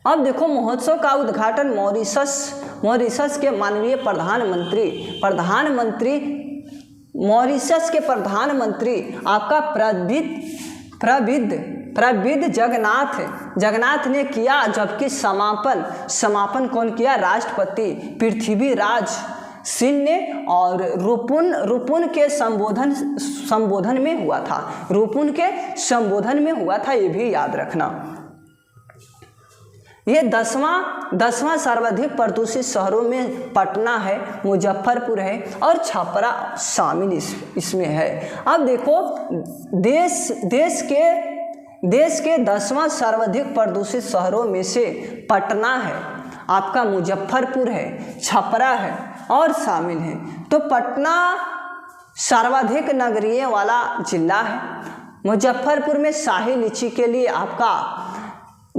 अब देखो महोत्सव का उद्घाटन मॉरिशस के माननीय मॉरिशस के प्रधानमंत्री आपका प्रविद जगन्नाथ ने किया, जबकि समापन कौन किया? राष्ट्रपति पृथ्वीराज सिंह ने। और रुपुन के संबोधन में हुआ था, ये भी याद रखना। ये 10वां सर्वाधिक प्रदूषित शहरों में पटना है, मुजफ्फरपुर है, और छपरा शामिल इसमें है। अब देखो देश के 10वां सर्वाधिक प्रदूषित शहरों में से पटना है, आपका मुजफ्फरपुर है, छपरा है और शामिल है। तो पटना सर्वाधिक नगरीय वाला जिला है। मुजफ्फरपुर में शाही लीची के लिए आपका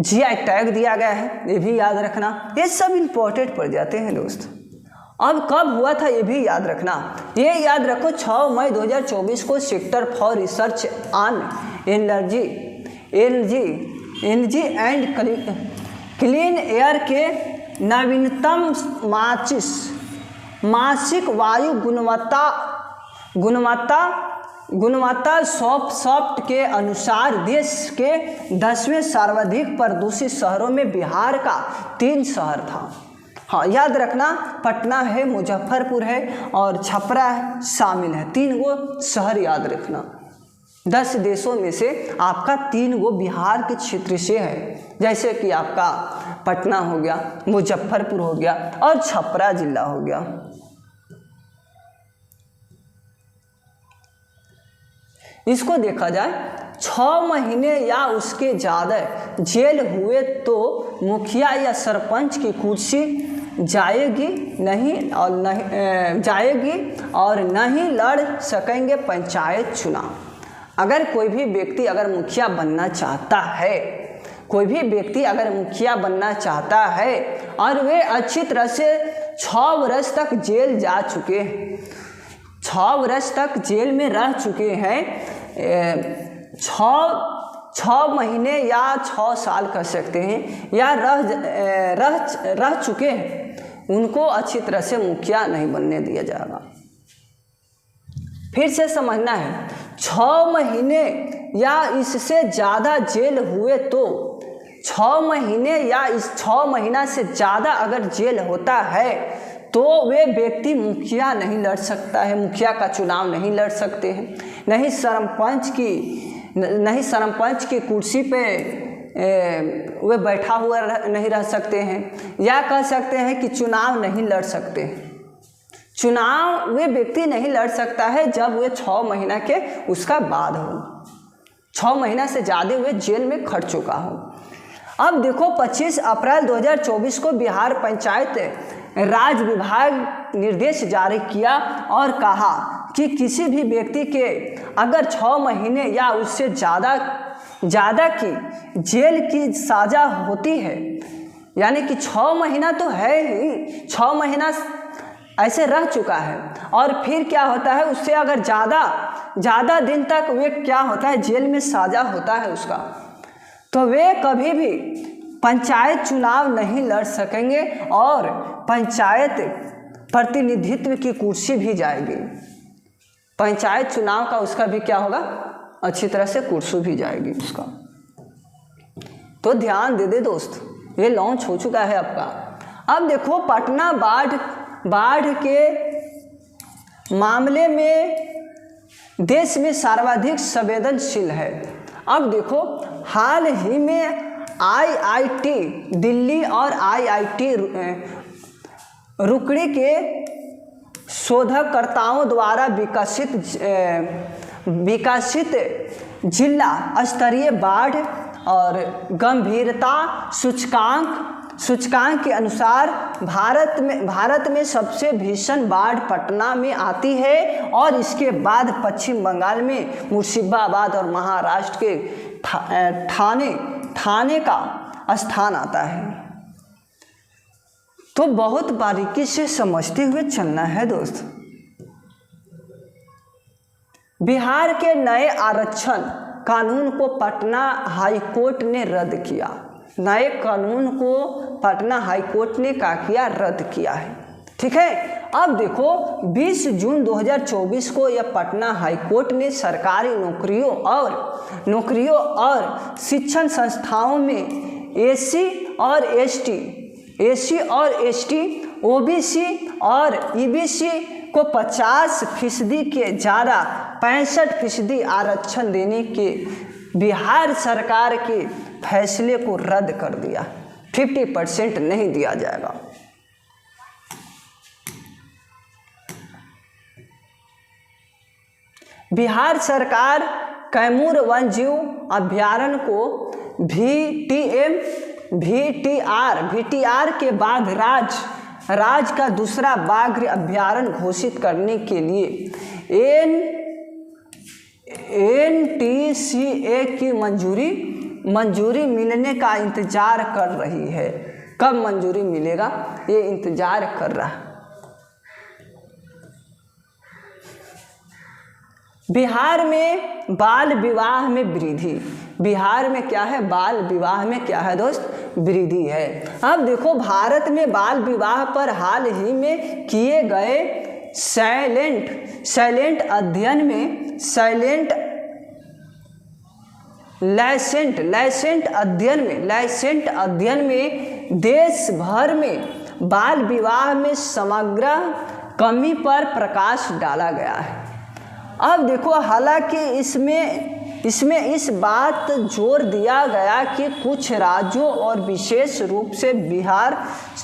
GI टैग दिया गया है, ये भी याद रखना। ये सब इम्पोर्टेंट पड़ जाते हैं दोस्त। अब कब हुआ था ये भी याद रखना। ये याद रखो 6 मई 2024 को centre for research on energy and clean air के नवीनतम मासिक वायु गुणवत्ता सॉफ्ट के अनुसार देश के 10वें सर्वाधिक प्रदूषित शहरों में बिहार का 3 शहर था। हाँ, याद रखना, पटना है, मुजफ्फरपुर है और छपरा है, शामिल है। 3 गो शहर याद रखना। 10 देशों में से आपका 3 गो बिहार के क्षेत्र से है, जैसे कि आपका पटना हो गया, मुजफ्फरपुर हो गया और छपरा जिला हो गया। इसको देखा जाए 6 महीने या उसके ज़्यादा जेल हुए तो मुखिया या सरपंच की कुर्सी जाएगी और नहीं लड़ सकेंगे पंचायत चुनाव। अगर कोई भी व्यक्ति अगर मुखिया बनना चाहता है, कोई भी व्यक्ति अगर मुखिया बनना चाहता है और वे अच्छी तरह से 6 वर्ष तक जेल जा चुके हैं, 6 वर्ष तक जेल में रह चुके हैं, 6 महीने या 6 साल कह सकते हैं, या रह चुके हैं, उनको अच्छी तरह से मुखिया नहीं बनने दिया जाएगा। फिर से समझना है, 6 महीने या इससे ज़्यादा जेल हुए तो 6 महीने या इस 6 महीना से ज़्यादा अगर जेल होता है तो वे व्यक्ति मुखिया नहीं लड़ सकता है, मुखिया का चुनाव नहीं लड़ सकते हैं, नहीं सरपंच की कुर्सी पे वे बैठा हुआ नहीं रह सकते हैं, या कह सकते हैं कि चुनाव नहीं लड़ सकते हैं। चुनाव वे व्यक्ति नहीं लड़ सकता है जब वे 6 महीना के उसका बाद हो, 6 महीना से ज़्यादा वे जेल में खट चुका हो। अब देखो 25 अप्रैल 2024 को बिहार पंचायत राज विभाग निर्देश जारी किया और कहा कि किसी भी व्यक्ति के अगर 6 महीने या उससे ज़्यादा की जेल की सज़ा होती है, यानी कि 6 महीना तो है ही, 6 महीना ऐसे रह चुका है, और फिर क्या होता है उससे अगर ज़्यादा दिन तक वे क्या होता है जेल में सज़ा होता है उसका, तो वे कभी भी पंचायत चुनाव नहीं लड़ सकेंगे और पंचायत प्रतिनिधित्व की कुर्सी भी जाएगी। पंचायत चुनाव का उसका भी क्या होगा, अच्छी तरह से कुर्सी भी जाएगी उसका। तो ध्यान दे दे दोस्त, ये लॉन्च हो चुका है आपका। अब देखो पटना बाढ़ के मामले में देश में सर्वाधिक संवेदनशील है। अब देखो हाल ही में IIT दिल्ली और IIT रुकड़ी के शोधकर्ताओं द्वारा विकसित जिला स्तरीय बाढ़ और गंभीरता सूचकांक के अनुसार भारत में सबसे भीषण बाढ़ पटना में आती है और इसके बाद पश्चिम बंगाल में मुर्शिदाबाद और महाराष्ट्र के ठाणे का स्थान आता है। तो बहुत बारीकी से समझते हुए चलना है दोस्त। बिहार के नए आरक्षण कानून को पटना हाईकोर्ट ने रद्द किया। नए कानून को पटना हाईकोर्ट ने क्या किया, रद्द किया है। ठीक है, अब देखो 20 जून 2024 को यह पटना हाईकोर्ट ने सरकारी नौकरियों और शिक्षण संस्थाओं में एसी और एसटी, ओबीसी और ईबीसी को 50% के ज़्यादा 65% आरक्षण देने के बिहार सरकार के फैसले को रद्द कर दिया। 50% नहीं दिया जाएगा। बिहार सरकार कैमूर वन्यजीव अभयारण्य को VTR के बाद राज्य का दूसरा बाघ अभयारण्य घोषित करने के लिए NTCA की मंजूरी मिलने का इंतजार कर रही है। कब मंजूरी मिलेगा ये इंतजार कर रहा है। बिहार में बाल विवाह में वृद्धि। बिहार में क्या है, बाल विवाह में क्या है दोस्त, वृद्धि है। अब देखो भारत में बाल विवाह पर हाल ही में किए गए साइलेंट अध्ययन में देश भर में बाल विवाह में समग्र कमी पर प्रकाश डाला गया है। अब देखो हालांकि इसमें इस बात जोर दिया गया कि कुछ राज्यों और विशेष रूप से बिहार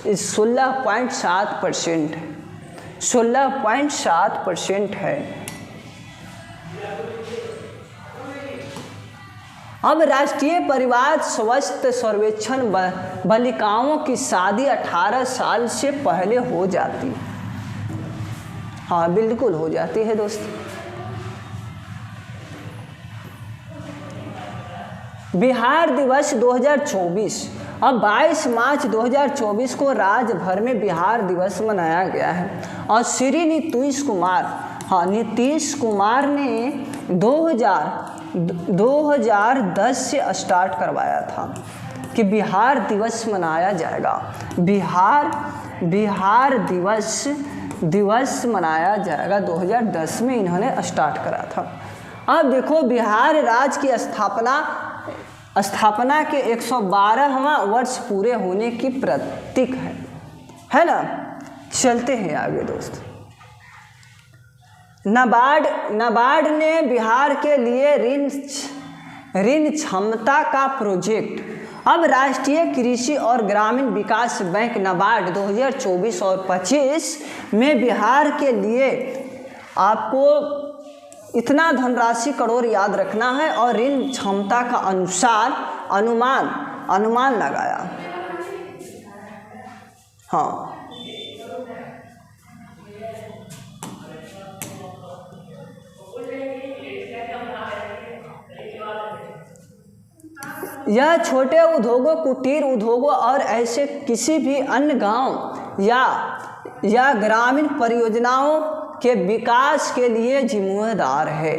16.7% है। अब राष्ट्रीय परिवार स्वास्थ्य सर्वेक्षण बालिकाओं की शादी 18 साल से पहले हो जाती। हाँ बिल्कुल हो जाती है दोस्त। बिहार दिवस 2024, अब 22 मार्च 2024 को राज्य भर में बिहार दिवस मनाया गया है। और श्री नीतीश कुमार, हाँ नीतीश कुमार ने 2010 से स्टार्ट करवाया था कि बिहार दिवस मनाया जाएगा। बिहार दिवस मनाया जाएगा 2010 में इन्होंने स्टार्ट करा था। अब देखो बिहार राज्य की स्थापना के 112वां वर्ष पूरे होने की प्रतीक है ना। चलते हैं आगे दोस्त। नाबार्ड ने बिहार के लिए ऋण क्षमता का प्रोजेक्ट, अब राष्ट्रीय कृषि और ग्रामीण विकास बैंक नाबार्ड 2024 और 25 में बिहार के लिए आपको इतना धनराशि करोड़ याद रखना है और ऋण क्षमता का अनुमान लगाया। हाँ यह छोटे उद्योगों, कुटीर उद्योगों और ऐसे किसी भी अन्य गांव या ग्रामीण परियोजनाओं के विकास के लिए जिम्मेदार है।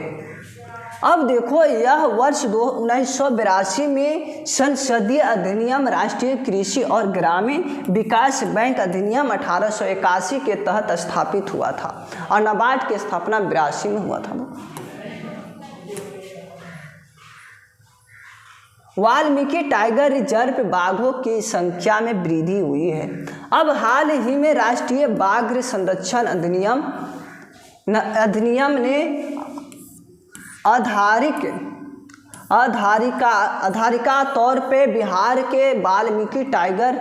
अब देखो यह वर्ष 1982 में संसदीय अधिनियम राष्ट्रीय कृषि और ग्रामीण विकास बैंक अधिनियम 1881 के तहत स्थापित हुआ था और नाबार्ड की स्थापना 82 में हुआ था। वाल्मीकि टाइगर रिजर्व बाघों की संख्या में वृद्धि हुई है। अब हाल ही में राष्ट्रीय बाघ संरक्षण अधिनियम ने आधारिका तौर पे बिहार के वाल्मीकि टाइगर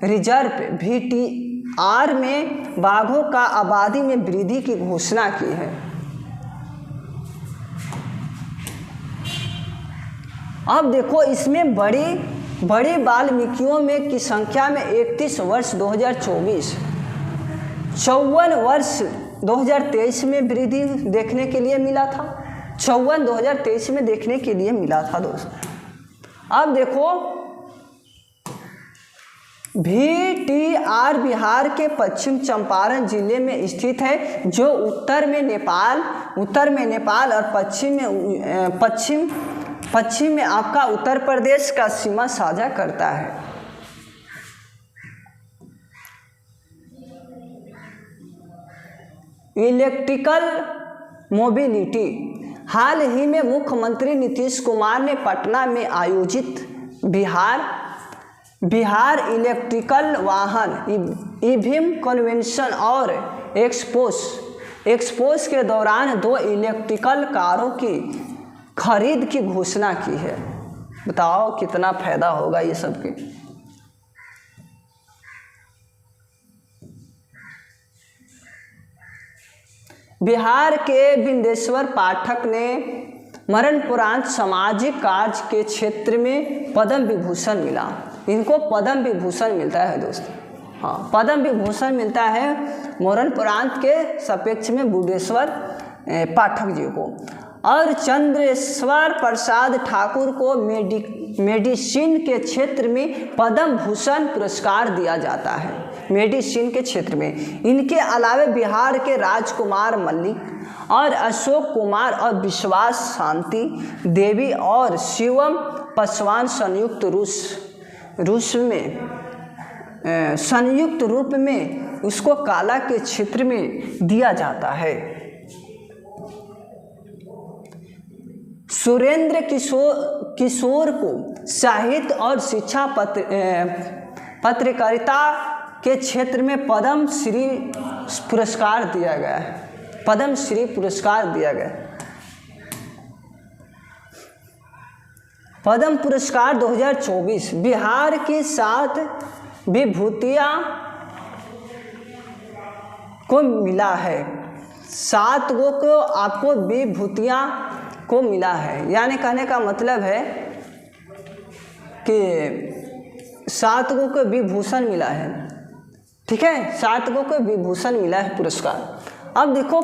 रिजर्व VTR में बाघों का आबादी में वृद्धि की घोषणा की है। अब देखो इसमें बड़ी वाल्मीकियों में की संख्या में 31 वर्ष 2024, 54 वर्ष 2023 में वृद्धि देखने के लिए मिला था। 54 2023 में देखने के लिए मिला था दोस्तों। अब देखो VTR बिहार के पश्चिम चंपारण जिले में स्थित है, जो उत्तर में नेपाल और पश्चिम में आपका उत्तर प्रदेश का सीमा साझा करता है। इलेक्ट्रिकल मोबिलिटी, हाल ही में मुख्यमंत्री नीतीश कुमार ने पटना में आयोजित बिहार इलेक्ट्रिकल वाहन EVIM कन्वेंशन और एक्सपोस के दौरान 2 इलेक्ट्रिकल कारों की खरीद की घोषणा की है। बताओ कितना फायदा होगा ये सब के। बिहार के बिंदेश्वर पाठक ने मरणोपरांत सामाजिक कार्य के क्षेत्र में पद्म विभूषण मिला। इनको पद्म विभूषण मिलता है दोस्तों। हाँ पद्म विभूषण मिलता है मरणोपरांत के सापेक्ष में बुद्धेश्वर पाठक जी को। और चंद्रेश्वर प्रसाद ठाकुर को मेडिसिन के क्षेत्र में पद्म भूषण पुरस्कार दिया जाता है, मेडिसिन के क्षेत्र में। इनके अलावा बिहार के राजकुमार मल्लिक और अशोक कुमार और विश्वास शांति देवी और शिवम पासवान संयुक्त रूप में उसको कला के क्षेत्र में दिया जाता है। सुरेंद्र किशोर को साहित्य और शिक्षा पत्रकारिता के क्षेत्र में पद्म श्री पुरस्कार दिया गया है। पद्म श्री पुरस्कार दिया गया। पद्म पुरस्कार 2024 बिहार की 7 विभूतियाँ को मिला है। 7 को आपको विभूतियाँ को मिला है, यानी कहने का मतलब है कि 7 को विभूषण मिला है, ठीक है, 7 को विभूषण मिला है पुरस्कार। अब देखो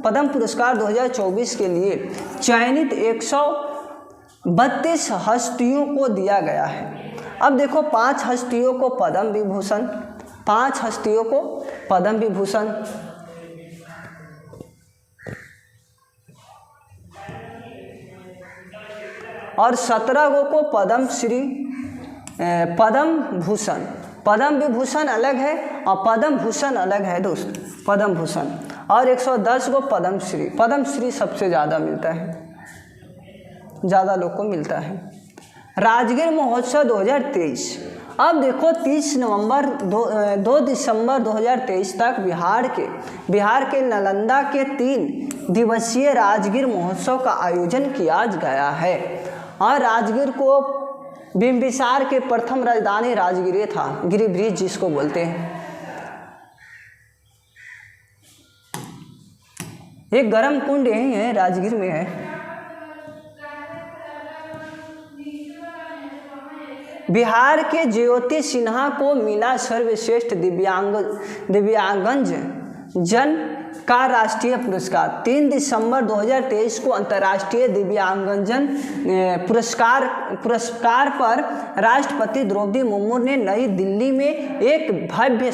पद्म पुरस्कार 2024 के लिए चयनित 132 हस्तियों को दिया गया है। अब देखो 5 हस्तियों को पद्म विभूषण, 5 हस्तियों को पद्म विभूषण, और 17 को पद्म भूषण। पद्म विभूषण अलग है और पद्म भूषण अलग है दोस्त, पद्म भूषण। और 110 को पद्म श्री सबसे ज़्यादा मिलता है, ज़्यादा लोग को मिलता है। राजगीर महोत्सव 2023। अब देखो 2 दिसंबर 2023 तक बिहार के नालंदा के 3 दिवसीय राजगीर महोत्सव का आयोजन किया गया है। और राजगीर को बिंबिसार के प्रथम राजधानी राजगीर था, गिरिब्रिज जिसको बोलते हैं। एक गर्म कुंड यही है, राजगीर में है। बिहार के ज्योति सिन्हा को मिला सर्वश्रेष्ठ दिव्यांगजन का राष्ट्रीय पुरस्कार। 3 दिसंबर 2023 को अंतर्राष्ट्रीय दिव्यांगजन पुरस्कार पर राष्ट्रपति द्रौपदी मुर्मू ने नई दिल्ली में एक भव्य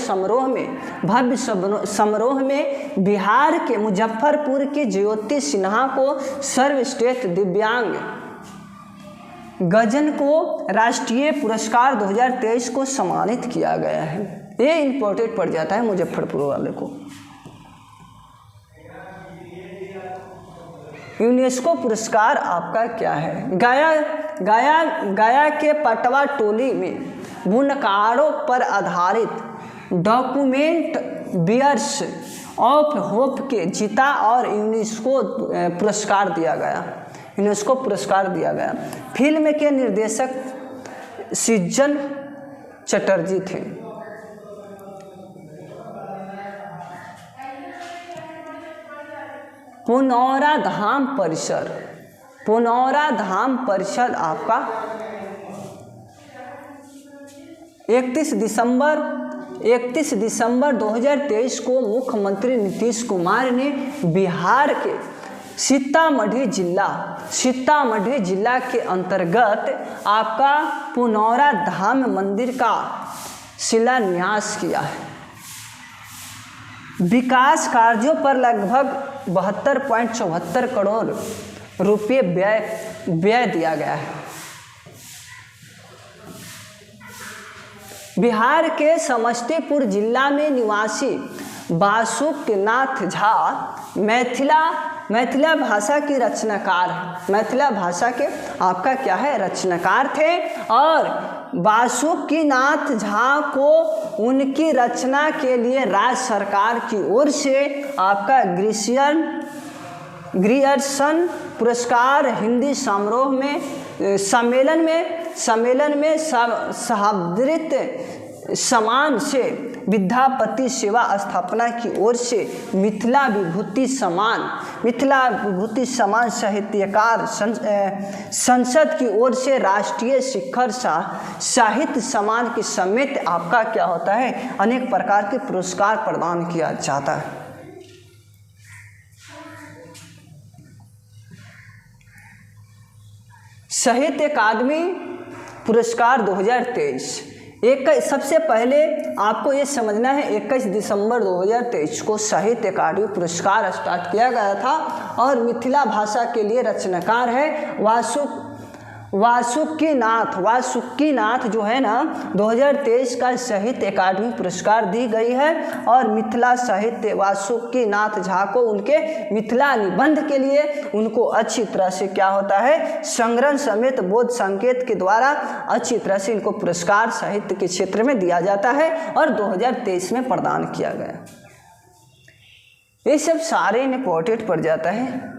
समारोह में बिहार के मुजफ्फरपुर के ज्योति सिन्हा को सर्वश्रेष्ठ दिव्यांग गजन को राष्ट्रीय पुरस्कार 2023 को सम्मानित किया गया है। ये इम्पोर्टेंट पड़ जाता है मुजफ्फरपुर वाले को। यूनेस्को पुरस्कार आपका क्या है? गया के पटवा टोली में बुनकारों पर आधारित डॉक्यूमेंट बियर्स ऑफ होप के जीता और यूनेस्को पुरस्कार दिया गया। फिल्म के निर्देशक सृजन चटर्जी थे। पुनौरा धाम परिसर आपका 31 दिसंबर 2023 को मुख्यमंत्री नीतीश कुमार ने बिहार के सीतामढ़ी जिला के अंतर्गत आपका पुनौरा धाम मंदिर का शिलान्यास किया है। विकास कार्यों पर लगभग 72.74 करोड़ रुपये व्यय दिया गया है। बिहार के समस्तीपुर जिला में निवासी बासुकनाथ झा मैथिला भाषा की रचनाकार है। मैथिला भाषा के आपका क्या है? रचनाकार थे। और बासुकीनाथ झा को उनकी रचना के लिए राज्य सरकार की ओर से आपका ग्रियर्सन पुरस्कार हिंदी सम्मेलन में सहादृत सम्मान से विद्यापति सेवा स्थापना की ओर से मिथिला विभूति सम्मान साहित्यकार संसद की ओर से राष्ट्रीय शिखर साहित्य सम्मान के समेत आपका क्या होता है? अनेक प्रकार के पुरस्कार प्रदान किया जाता है। साहित्य अकादमी पुरस्कार 2023। सबसे पहले आपको ये समझना है 21 दिसंबर 2023 को साहित्य अकादमी पुरस्कार स्टार्ट किया गया था। और मिथिला भाषा के लिए रचनाकार है वासुकीनाथ जो है ना 2023 का साहित्य अकादमी पुरस्कार दी गई है। और मिथिला साहित्य वासुकीनाथ झा को उनके मिथिला निबंध के लिए उनको अच्छी तरह से क्या होता है? संग्रहण समेत बोध संकेत के द्वारा अच्छी तरह से इनको पुरस्कार साहित्य के क्षेत्र में दिया जाता है और 2023 में प्रदान किया गया। ये सब सारे इंपॉर्टेंट पड़ जाता है।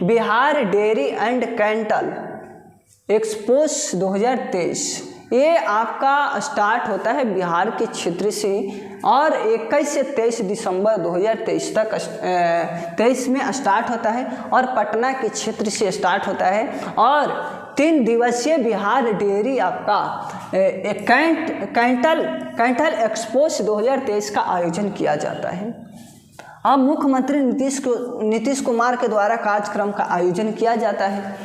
Bihar dairy and cattle expose 2023 ये आपका स्टार्ट होता है बिहार के क्षेत्र से और 21 से 23 दिसंबर 2023 तक 23 में स्टार्ट होता है और पटना के क्षेत्र से स्टार्ट होता है। और 3 दिवसीय बिहार डेयरी आपका कैंटल एक्सपोस 2023 का आयोजन किया जाता है। अब मुख्यमंत्री नीतीश कुमार के द्वारा कार्यक्रम का आयोजन किया जाता है।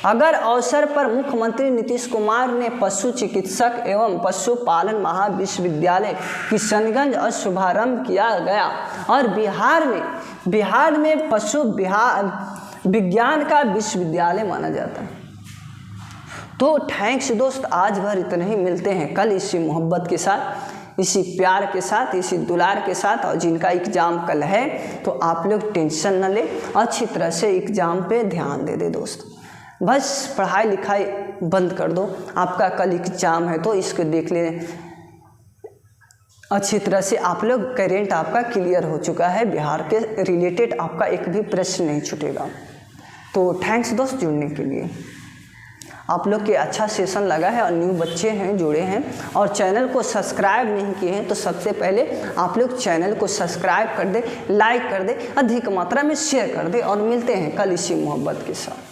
अगर अवसर पर मुख्यमंत्री नीतीश कुमार ने पशु चिकित्सक एवं पशुपालन महाविश्वविद्यालय किशनगंज और शुभारंभ किया गया और बिहार में पशु विज्ञान का विश्वविद्यालय माना जाता है। तो थैंक्स दोस्त, आज भर इतने ही, मिलते हैं कल इसी मोहब्बत के साथ, इसी प्यार के साथ, इसी दुलार के साथ। और जिनका एग्ज़ाम कल है तो आप लोग टेंशन न ले, अच्छी तरह से एग्ज़ाम पे ध्यान दे दोस्त। बस पढ़ाई लिखाई बंद कर दो, आपका कल एग्ज़ाम है तो इसको देख लें अच्छी तरह से। आप लोग करेंट आपका क्लियर हो चुका है, बिहार के रिलेटेड आपका एक भी प्रश्न नहीं छूटेगा। तो थैंक्स दोस्त जुड़ने के लिए। आप लोग के अच्छा सेशन लगा है और न्यू बच्चे हैं जुड़े हैं और चैनल को सब्सक्राइब नहीं किए हैं तो सबसे पहले आप लोग चैनल को सब्सक्राइब कर दे, लाइक कर दे, अधिक मात्रा में शेयर कर दे और मिलते हैं कल इसी मोहब्बत के साथ।